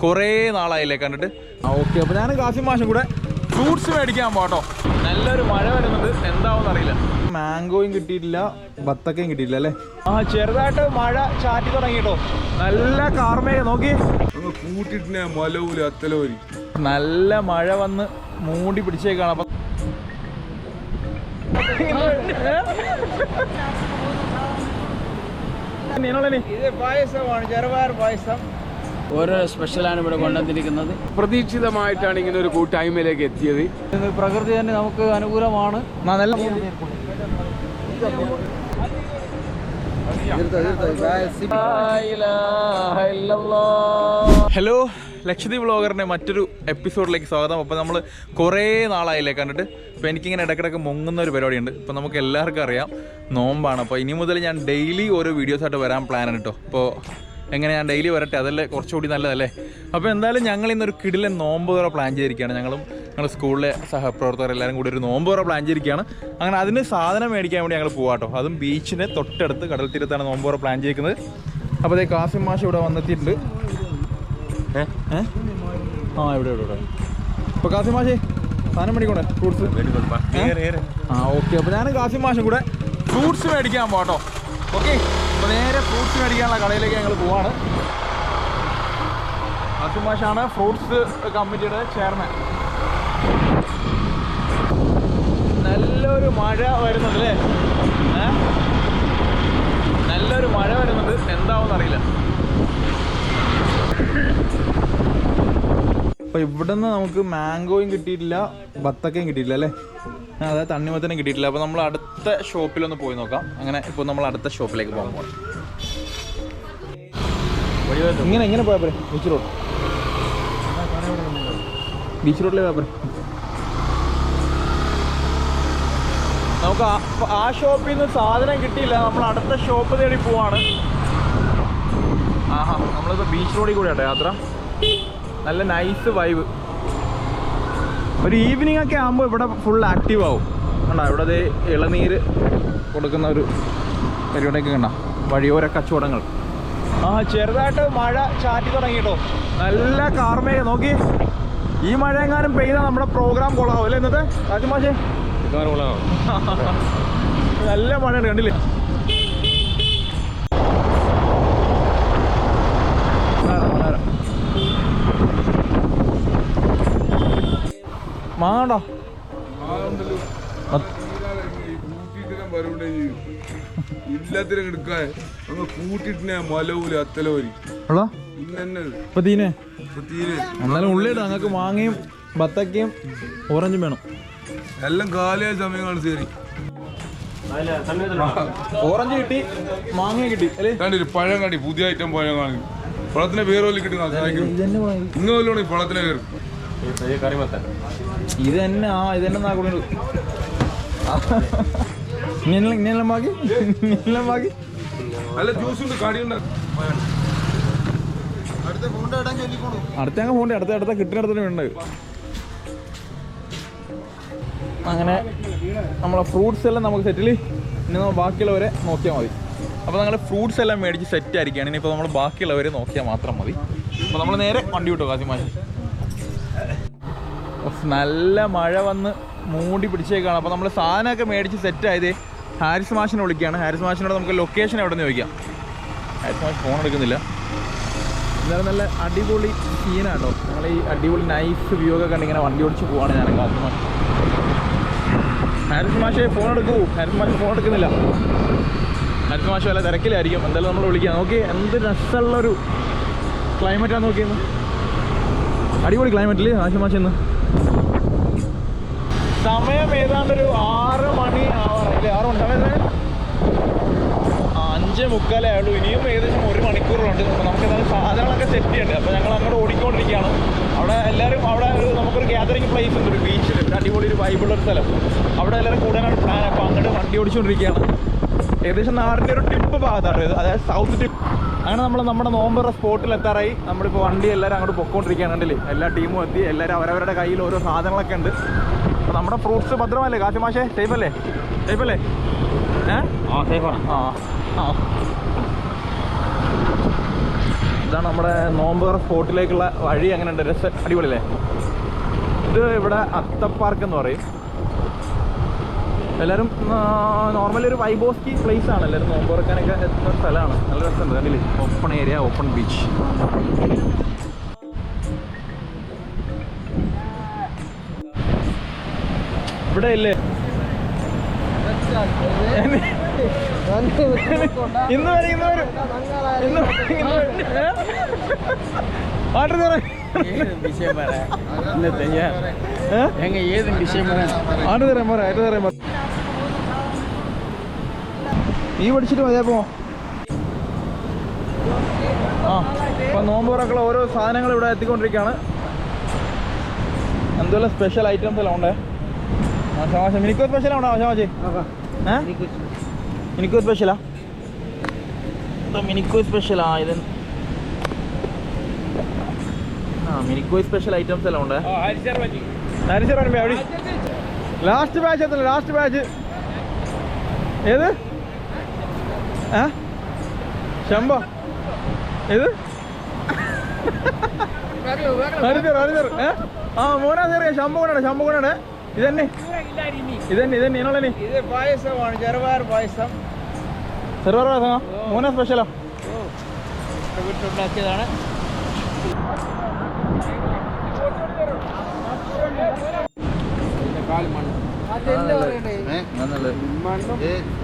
കുറേ നാളായില്ലേ കണ്ടിട്ട്. ഓക്കെ, അപ്പോൾ ഞാനും കാസിം മാഷും കൂടെ ഫ്രൂട്ട്സ് മേടിക്കാൻ പോട്ടോ. നല്ലൊരു മഴ വരുന്നുണ്ട്, എന്താവും അറിയില്ല. മാംഗോയും കിട്ടിയിട്ടില്ല, ബത്തക്കയും കിട്ടിയിട്ടില്ല അല്ലേ. ചെറുതായിട്ട് മഴ ചാറ്റി തുടങ്ങിട്ടോ. നല്ല കാർമേഘ നോക്കി നല്ല മഴ വന്ന് മൂടി പിടിച്ചേക്കാണ്. അപ്പം ഇത് പായസമാണ്, ചെറുപയർ പായസം. ഓരോ സ്പെഷ്യലാണ് ഇവിടെ കൊണ്ടുവന്നിരിക്കുന്നത്. പ്രതീക്ഷിതമായിട്ടാണ് ഇങ്ങനെ ഒരു കൂട്ടായ്മയിലേക്ക് എത്തിയത്. പ്രകൃതി തന്നെ നമുക്ക് അനുകൂലമാണ്. നല്ല ഹലോ, ലക്ഷദ്വീപ് വ്ളോഗറിൻ്റെ മറ്റൊരു എപ്പിസോഡിലേക്ക് സ്വാഗതം. അപ്പോൾ നമ്മൾ കുറേ നാളായില്ലേ കണ്ടിട്ട്. അപ്പോൾ എനിക്കിങ്ങനെ ഇടയ്ക്കിടയ്ക്ക് മുങ്ങുന്ന ഒരു പരിപാടിയുണ്ട്. ഇപ്പോൾ നമുക്ക് എല്ലാവർക്കും അറിയാം നോമ്പാണ്. അപ്പോൾ ഇനി മുതൽ ഞാൻ ഡെയിലി ഓരോ വീഡിയോസായിട്ട് വരാൻ പ്ലാനാണ് കേട്ടോ. അപ്പോൾ എങ്ങനെ ഞാൻ ഡെയിലി വരട്ടെ, അതല്ലേ കുറച്ചുകൂടി നല്ലതല്ലേ. അപ്പോൾ എന്തായാലും ഞങ്ങൾ ഇന്നൊരു കിടിലൻ നോമ്പ് തുറ പ്ലാൻ ചെയ്തിരിക്കുകയാണ്. ഞങ്ങൾ സ്കൂളിലെ സഹപ്രവർത്തകർ എല്ലാവരും കൂടി ഒരു നോമ്പ് തുറ പ്ലാൻ ചെയ്തിരിക്കുകയാണ്. അങ്ങനെ അതിന് സാധനം മേടിക്കാൻ വേണ്ടി ഞങ്ങൾ പോകാട്ടോ. അതും ബീച്ചിന് തൊട്ടടുത്ത് കടൽ തീരത്താണ് നോമ്പ് തുറ പ്ലാൻ ചെയ്തിരിക്കുന്നത്. അപ്പോൾ അതേ കാസിം മാഷ് ഇവിടെ വന്നെത്തിയിട്ടുണ്ട്. ഇവിടെ അപ്പോൾ കാസിം മാഷേ സാധനം മേടിക്കണേ, ഫ്രൂട്ട്സ്. ഓക്കെ, അപ്പോൾ ഞാനും കാസിം മാഷും കൂടെ ഫ്രൂട്ട്സ് മേടിക്കാൻ പോകാട്ടോ. ഓക്കെ, അപ്പോൾ നേരെ ഫ്രൂട്ട്സ് മേടിക്കാനുള്ള കടയിലേക്ക് ഞങ്ങൾ പോവാണ്. കാസിം മാഷാണ് ഫ്രൂട്ട്സ് കമ്മിറ്റിയുടെ ചെയർമാൻ. നല്ലൊരു മഴ വരുന്നുണ്ട് അല്ലേ, നല്ലൊരു മഴ വരുന്നുണ്ട്, എന്താവും അറിയില്ല. അപ്പോൾ ഇവിടുന്ന് നമുക്ക് മാംഗോയും കിട്ടിയിട്ടില്ല, ബത്തക്കയും കിട്ടിയിട്ടില്ല അല്ലേ, അതായത് തണ്ണിമത്തനും കിട്ടിയിട്ടില്ല. അപ്പോൾ നമ്മൾ അടുത്ത ഷോപ്പിലൊന്ന് പോയി നോക്കാം. അങ്ങനെ ഇപ്പോൾ നമ്മൾ അടുത്ത ഷോപ്പിലേക്ക് പോകാൻ പോകണം. ഇങ്ങനെ പോയാൽ പോരെ, ബീച്ച് റോഡ്, ബീച്ച് റോഡിലെ പോയാൽ പോരെ. നമുക്ക് ആ ഷോപ്പിൽ നിന്ന് സാധനം കിട്ടിയില്ല, നമ്മൾ അടുത്ത ഷോപ്പ് തേടി പോവാണ്. നമ്മളിപ്പോൾ ബീച്ച് റോഡിൽ കൂടെ ആട്ടോ യാത്ര. നല്ല നൈസ് വൈബ്. ഒരു ഈവനിങ് ഒക്കെ ആകുമ്പോൾ ഇവിടെ ഫുൾ ആക്റ്റീവ് ആവും. കണ്ടോ ഇവിടെ ഇളനീര് കൊടുക്കുന്ന ഒരു പരിപാടിയൊക്കെ കണ്ടോ, വഴിയോര കച്ചവടങ്ങൾ. ചെറുതായിട്ട് മഴ ചാറ്റി തുടങ്ങിട്ടോ. നല്ല കാർമേഘ നോക്കി. ഈ മഴ എങ്ങാനും പെയ്താൽ നമ്മുടെ പ്രോഗ്രാം കൊള്ളാവും അല്ലേ ഇന്നത്തെ ആദ്യമാശേ. നല്ല മഴയാണ്, കണ്ടില്ലേ. മാങ്ങണ്ടോ എല്ലാത്തിനും എടുക്കാൻ കൂട്ടിട്ട് മലവൂല അത്തലോരി എന്നാലും ഉള്ളിട്ട് ഞങ്ങൾക്ക് മാങ്ങയും ബത്തക്കയും ഓറഞ്ചും വേണം. എല്ലാം കാലിയായ സമയമാണ് ശരി. ഓറഞ്ച് കിട്ടി, മാങ്ങ കിട്ടി അല്ലേ. കണ്ടിട്ട് പഴം കണ്ടി, പുതിയ ഐറ്റം പഴം കാണി. പഴത്തിന്റെ പേര് പോലെ കിട്ടുന്ന ഇങ്ങനെ പഴത്തിന്റെ പേര് ഇത് തന്നെ. ഇത് തന്നെ നാക്കുന്നത് ഇങ്ങനെല്ലാം ബാക്കി അല്ല ജ്യൂസുണ്ട്, കടിയുണ്ട്. അടുത്ത ഞങ്ങൾ പോകണ്ടേ, അടുത്ത കിട്ടുന്നിടത്തിന് വേണ്ടത്. അങ്ങനെ നമ്മളെ ഫ്രൂട്ട്സ് എല്ലാം നമുക്ക് സെറ്റിൽ. ഇനി നമ്മൾ ബാക്കിയുള്ളവരെ നോക്കിയാൽ മതി. അപ്പോൾ ഞങ്ങൾ ഫ്രൂട്ട്സ് എല്ലാം മേടിച്ച് സെറ്റ് ആയിരിക്കുകയാണ്. ഇനിയിപ്പോൾ നമ്മൾ ബാക്കിയുള്ളവരെ നോക്കിയാൽ മാത്രം മതി. അപ്പോൾ നമ്മൾ നേരെ വണ്ടി വിട്ടു കാസിം മാഷ്. നല്ല മഴ വന്ന് മൂടി പിടിച്ചേക്കാണ്. അപ്പോൾ നമ്മൾ സാധനമൊക്കെ മേടിച്ച് സെറ്റായത് ഹാരിസ് മാഷിനെ വിളിക്കുകയാണ്. ഹാരിസ് മാഷിനോട് നമുക്ക് ലൊക്കേഷൻ എവിടെ നിന്ന് ചോദിക്കാം. ഹാരിസ് മാഷ് ഫോൺ എടുക്കുന്നില്ല. എന്തായാലും നല്ല അടിപൊളി സീനാട്ടോ. ഞങ്ങൾ ഈ അടിപൊളി നൈസ് വ്യൂ ഒക്കെ കണ്ട് ഇങ്ങനെ വണ്ടി ഓടിച്ച് പോവാണ് ഞാൻ. ഹാരിസ് മാഷ്, ഹാരിസ് മാഷേ ഫോൺ എടുക്കൂ. ഹാരിസ് മാഷ് ഫോൺ എടുക്കുന്നില്ല. ഹാരിസ് മാഷ് വല്ല തിരക്കിലായിരിക്കും. എന്തായാലും നമ്മൾ വിളിക്കാം. നോക്കി എന്ത് രസമുള്ളൊരു ക്ലൈമറ്റാണ് നോക്കിയെന്ന്. അടിപൊളി ക്ലൈമറ്റിൽ ഹാരിസ് മാഷ് ഇന്ന്. സമയം ഏതാണ്ടൊരു 6 മണി ആവാറില്ലേ, 6 മണി സമയത്ത് 5:45 ആയുള്ളൂ. ഇനിയും ഏകദേശം 1 മണിക്കൂറുണ്ട്. അപ്പോൾ നമുക്ക് എന്തായാലും സാധനങ്ങളൊക്കെ സെറ്റ് ചെയ്യണ്ടേ. അപ്പോൾ ഞങ്ങൾ അങ്ങോട്ട് ഓടിക്കൊണ്ടിരിക്കുകയാണ്. അവിടെ എല്ലാവരും അവിടെ നമുക്കൊരു ഗ്യാതറിങ് പ്ലേസ് ഉണ്ട്, ഒരു ബീച്ചിൽ അടിപൊളി ഒരു വൈബുള്ളൊരു സ്ഥലം. അവിടെ എല്ലാവരും കൂടാനാണ് പ്ലാൻ. അപ്പോൾ അങ്ങോട്ട് വണ്ടി ഓടിച്ചുകൊണ്ടിരിക്കുകയാണ്. ഏകദേശം നാടിൻ്റെ ഒരു ടിപ്പ് ഭാഗത്താണ് ഇത്, അതായത് സൗത്ത് ടിപ്പ്. അങ്ങനെ നമ്മൾ നമ്മുടെ നോമ്പുറ സ്പോട്ടിൽ എത്താറായി. നമ്മളിപ്പോൾ വണ്ടി എല്ലാവരും അങ്ങോട്ട് പൊക്കോണ്ടിരിക്കുകയാണ്. കണ്ടില്ലേ, എല്ലാ ടീമും എത്തി. എല്ലാവരും അവരവരുടെ കയ്യിൽ ഓരോ സാധനങ്ങളൊക്കെ ഉണ്ട്. അപ്പോൾ നമ്മുടെ ഫ്രൂട്ട്സ് ഭദ്രമല്ലേ കാസിം മാഷേ? സേഫല്ലേ? സേഫല്ലേ? സേഫാണ്. ഇതാണ് നമ്മുടെ നോമ്പുറ സ്പോട്ടിലേക്കുള്ള വഴി. എങ്ങനെയുണ്ട്? അടിപൊളിയല്ലേ? ഇത് ഇവിടെ അത്തപ്പാർക്ക് എന്ന് പറയും. എല്ലാവരും നോർമലി ഒരു വൈബോസ്കി പ്ലേസ് ആണ്. എല്ലാവരും നോമ്പ് തുറക്കാനൊക്കെ എത്തുന്ന സ്ഥലമാണ്. നല്ല രസമുണ്ട്. കണ്ടില്ലേ? Open area, open beach. ഇവിടെ ഇല്ലേ ഇന്ന് വരും വാട്ടർ നീ പഠിച്ചിട്ട് മതിയാ പോ. ആ ഇപ്പൊ നോമ്പ് തുറക്കുള്ള ഓരോ സാധനങ്ങൾ ഇവിടെ എത്തിക്കൊണ്ടിരിക്കുകയാണ്. എന്തെല്ലാം സ്പെഷ്യൽ ഐറ്റംസ് എല്ലാം ഉണ്ടേ. മിനിക്കോ സ്പെഷ്യൽ ആണോ ആശാമാച്ചി? മിനിക്കോ സ്പെഷ്യലാ? മിനിക്കോ സ്പെഷ്യലാ ഇത്? മിനിക്കോ സ്പെഷ്യൽ ഐറ്റംസ് എല്ലാം ഉണ്ട്. ലാസ്റ്റ് ബാച്ച് എത്തല്ല? ലാസ്റ്റ് ബാച്ച് ഏത്? ശംഭോ ഏത്? ആ മോനാ സാറേ. ശംഭോ കൊണ്ടാണ് ഇതന്നെ ഇതിനുള്ളേ പായസമാണ്, ചെറുപയർ പായസം. ചെറുപയർ പായസം മോനാ സ്പെഷ്യലാ? വീട്ടിലുണ്ടാക്കിയതാണ്.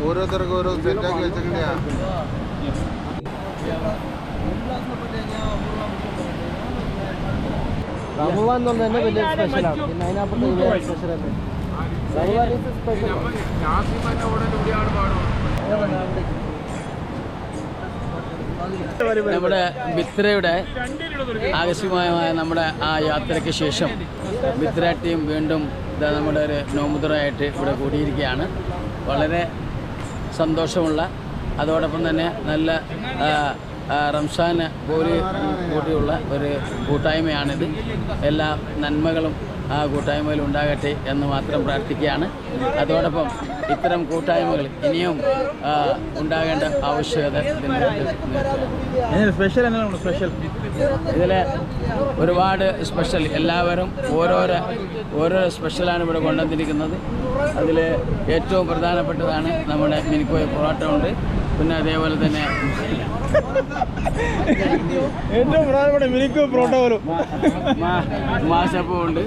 ഓരോരുത്തർക്ക് ഓരോ സെറ്റാക്കി വെച്ചിട്ടുണ്ടാ. റമദാൻ എന്ന് പറഞ്ഞാൽ വലിയ സ്പെഷ്യലാണ്. പിന്നെ അതിനപ്പുറത്ത് വേറെ സ്പെഷ്യലൊക്കെ. നമ്മുടെ ബിത്രയുടെ ആകസ്മികമായ നമ്മുടെ ആ യാത്രയ്ക്ക് ശേഷം ബിത്ര ടീം വീണ്ടും നമ്മുടെ ഒരു നോമ്പുതുറയായിട്ട് ഇവിടെ കൂടിയിരിക്കുകയാണ്. വളരെ സന്തോഷമുള്ള, അതോടൊപ്പം തന്നെ നല്ല റംസാൻ കൂടിയുള്ള ഒരു കൂട്ടായ്മയാണിത്. എല്ലാ നന്മകളും ആ കൂട്ടായ്മയിൽ ഉണ്ടാകട്ടെ എന്ന് മാത്രം പ്രാർത്ഥിക്കുകയാണ്. അതോടൊപ്പം ഇത്തരം കൂട്ടായ്മകൾ ഇനിയും ഉണ്ടാകേണ്ട ആവശ്യകത ഇതിൽ ഒരുപാട് സ്പെഷ്യൽ. എല്ലാവരും ഓരോ സ്പെഷ്യലാണ് ഇവിടെ കൊണ്ടുവന്നിരിക്കുന്നത്. അതിൽ ഏറ്റവും പ്രധാനപ്പെട്ടതാണ് നമ്മുടെ മിനിക്കോ പൊറോട്ട ഉണ്ട്. പിന്നെ അതേപോലെ തന്നെ ഏറ്റവും പ്രധാനപ്പെട്ട മിനിക്കോ പൊറോട്ട പോലും മാസപ്പവും ഉണ്ട്.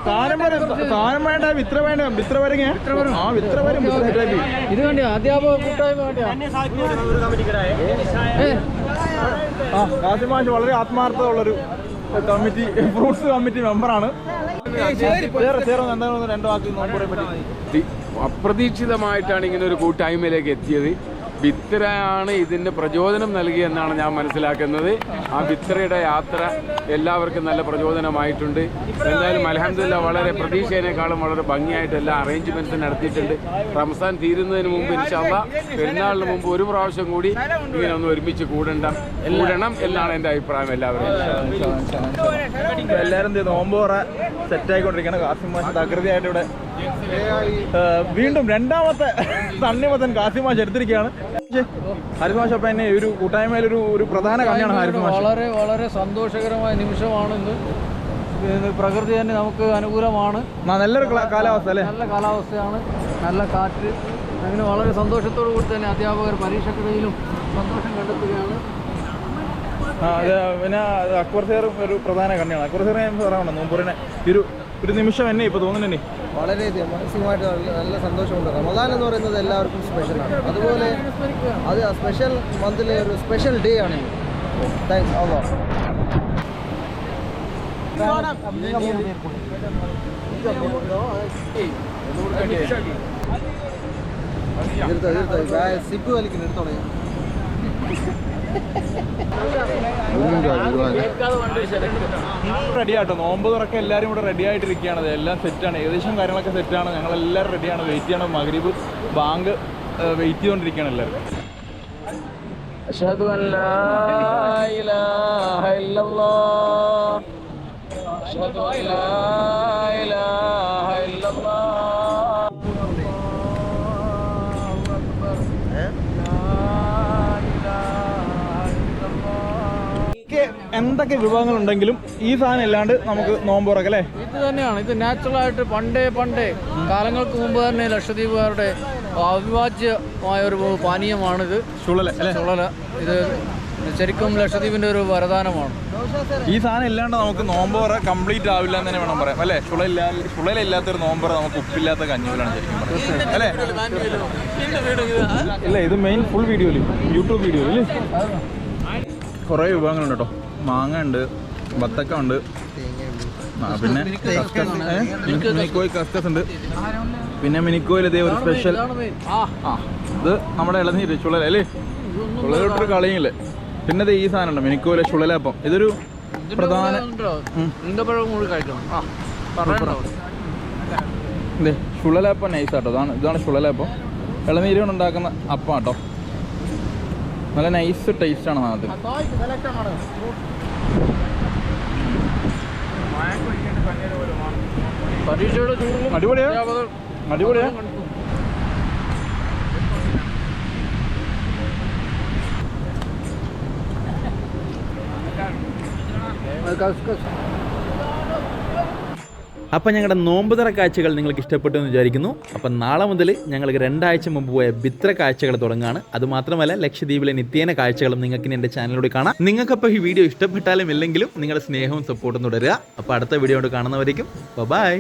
സാധനം വേണ്ട, വിത്ര വേണ്ട, വിത്ര വരങ്ങ. ആ വിത്ര വരും. ഇത് വേണ്ടി അധ്യാപക കൂട്ടായ്മ കാസിമാഷ് വളരെ ആത്മാർത്ഥമുള്ളൊരു കമ്മിറ്റി, ഫ്രൂട്ട്സ് കമ്മിറ്റി മെമ്പറാണ്. അപ്രതീക്ഷിതമായിട്ടാണ് ഇങ്ങനെ ഒരു കൂട്ടായ്മയിലേക്ക് എത്തിയത്. ബിത്രയാണ് ഇതിന് പ്രചോദനം നൽകിയെന്നാണ് ഞാൻ മനസ്സിലാക്കുന്നത്. ആ ബിത്രയുടെ യാത്ര എല്ലാവർക്കും നല്ല പ്രചോദനമായിട്ടുണ്ട്. എന്തായാലും അൽഹംദുലില്ലാ വളരെ പ്രതീക്ഷേനേക്കാളും വളരെ ഭംഗിയായിട്ട് എല്ലാ അറേഞ്ച്മെന്റ്സും നടത്തിയിട്ടുണ്ട്. റംസാൻ തീരുന്നതിന് മുമ്പ് ഇൻഷാ അല്ലാഹ് പെരുന്നാളിന് മുമ്പ് ഒരു പ്രാവശ്യം കൂടി ഇങ്ങനെ ഒന്ന് ഒരുമിച്ച് കൂടണം എന്നാണ് എൻ്റെ അഭിപ്രായം. എല്ലാവരും നോമ്പോറ സെറ്റായിക്കൊണ്ടിരിക്കുകയാണ്. കാസിമാഷ് തകൃതിയായിട്ട് ഇവിടെ വീണ്ടും രണ്ടാമത്തെ തണ്ണിമത്തൻ കാസിമാഷ് എടുത്തിരിക്കുകയാണ്. ഹാരിസ് അപ്പൊ എന്നെ ഒരു കൂട്ടായ്മയിൽ ഒരു പ്രധാന കണ്ണിയാണ് ഹാരിസ്. വളരെ വളരെ സന്തോഷകരമായ നിമിഷമാണ് ഇന്ന്. പ്രകൃതി തന്നെ നമുക്ക് അനുകൂലമാണ്. നല്ലൊരു കാലാവസ്ഥ അല്ലേ? നല്ല കാലാവസ്ഥയാണ്, നല്ല കാറ്റ്. അങ്ങനെ വളരെ സന്തോഷത്തോടു കൂടി തന്നെ അധ്യാപകർ പരീക്ഷയ്ക്കിടയിലും സന്തോഷം കണ്ടെത്തുകയാണ്. പിന്നെ അക്ബർ സാർ ഒരു പ്രധാന കണ്ണിയാണ്. അക്ബർ സാറെ പറയാനുണ്ട് നോമ്പൂറിനെ ഒരു നിമിഷം എന്നെ ഇപ്പൊ തോന്നുന്നു. വളരെയധികം മാനസികമായിട്ട് നല്ല സന്തോഷമുണ്ട്. റമദാൻ എന്ന് പറയുന്നത് എല്ലാവർക്കും സ്പെഷ്യലാണ്. അതുപോലെ അത് സ്പെഷ്യൽ മന്തിലെ ഒരു സ്പെഷ്യൽ ഡേ ആണ്. താങ്ക്സ് അല്ലാ. സിപ്പ് വലിക്കുന്നു എടുത്തോളെ. റെഡിയാട്ടോ. നോമ്പ് തുറക്ക എല്ലാവരും ഇവിടെ റെഡി ആയിട്ടിരിക്കുകയാണ്. എല്ലാം സെറ്റാണ്, ഏകദേശം കാര്യങ്ങളൊക്കെ സെറ്റാണ്. ഞങ്ങളെല്ലാവരും റെഡിയാണ്, വെയിറ്റ് ചെയ്യണം. മഗ്രിബ് ബാങ്ക് വെയിറ്റ് ചെയ്തുകൊണ്ടിരിക്കുകയാണ് എല്ലാവരും. അഷ്ഹദു അൻ ലാ ഇലാഹ ഇല്ലല്ലാഹ് അഷ്ഹദു അൻ ലാ ഇലാഹ ഇല്ലല്ലാഹ് എന്തൊക്കെ വിഭവങ്ങളുണ്ടെങ്കിലും ഈ സാധനം ഇല്ലാണ്ട് നമുക്ക് നോമ്പ് തുറക്കാം അല്ലേ? ഇത് തന്നെയാണ്, ഇത് നാച്ചുറലായിട്ട് പണ്ടേ കാലങ്ങൾക്ക് മുമ്പ് തന്നെ ലക്ഷദ്വീപുകാരുടെ അവിഭാജ്യമായ ഒരു പാനീയമാണിത്. ചുളല അല്ലേ? ചുളല. ഇത് ശരിക്കും ലക്ഷദ്വീപിന്റെ ഒരു വരദാനമാണ്. ഈ സാധനം ഇല്ലാണ്ട് നമുക്ക് നോമ്പോറ കംപ്ലീറ്റ് ആവില്ല എന്ന് തന്നെ വേണം പറയാം അല്ലേ? ചുളയില്ലാത്തൊരു നോമ്പോറ നമുക്ക് ഉപ്പില്ലാത്ത കഞ്ഞിവലാണ് ശരിക്കും പറയുന്നത് അല്ലേ? ഇല്ല, ഇത് മെയിൻ ഫുൾ വീഡിയോയില്, യൂട്യൂബ് വീഡിയോയില് കുറേ വിഭവങ്ങളുണ്ട് കേട്ടോ. മാങ്ങ ഉണ്ട്, ബത്തക്ക ഉണ്ട്, പിന്നെ മിനിക്കോയ് കസ്കസ് ഉണ്ട്, പിന്നെ മിനിക്കോയിൽ ഇതേ ഒരു സ്പെഷ്യൽ ഇത് നമ്മുടെ ഇളനീര് ചുളല അല്ലേ? ചുളലോട്ടൊരു കളിയില്ലേ. പിന്നെ ഇത് ഈ സാധനം ഉണ്ട് മിനിക്കോയിലെ ചുളലപ്പം. ഇതൊരു പ്രധാന ചുളലപ്പം നൈസാട്ടോ. ഇതാണ് ചുളലപ്പം. ഇളനീര് കൊണ്ട് ഉണ്ടാക്കുന്ന അപ്പം കേട്ടോ. നല്ല നൈസ് ടേസ്റ്റാണ് സാധനത്തിന്. അടിപൊളിയാ അടിപൊളിയാ. അപ്പം ഞങ്ങളുടെ നോമ്പുതറ കാഴ്ചകൾ നിങ്ങൾക്ക് ഇഷ്ടപ്പെട്ടു എന്ന് വിചാരിക്കുന്നു. അപ്പം നാളെ മുതൽ ഞങ്ങൾക്ക് 2 ആഴ്ച മുമ്പ് പോയ ബിത്ര കാഴ്ചകൾ തുടങ്ങുകയാണ്. അതുമാത്രമല്ല ലക്ഷദ്വീപിലെ നിത്യേന കാഴ്ചകളും നിങ്ങൾക്ക് എൻ്റെ ചാനലിലൂടെ കാണാം. നിങ്ങൾക്കപ്പോൾ ഈ വീഡിയോ ഇഷ്ടപ്പെട്ടാലും ഇല്ലെങ്കിലും നിങ്ങളുടെ സ്നേഹവും സപ്പോർട്ടും തുടരുക. അപ്പോൾ അടുത്ത വീഡിയോ കൊണ്ട് കാണുന്നവരേക്കും ബൈ.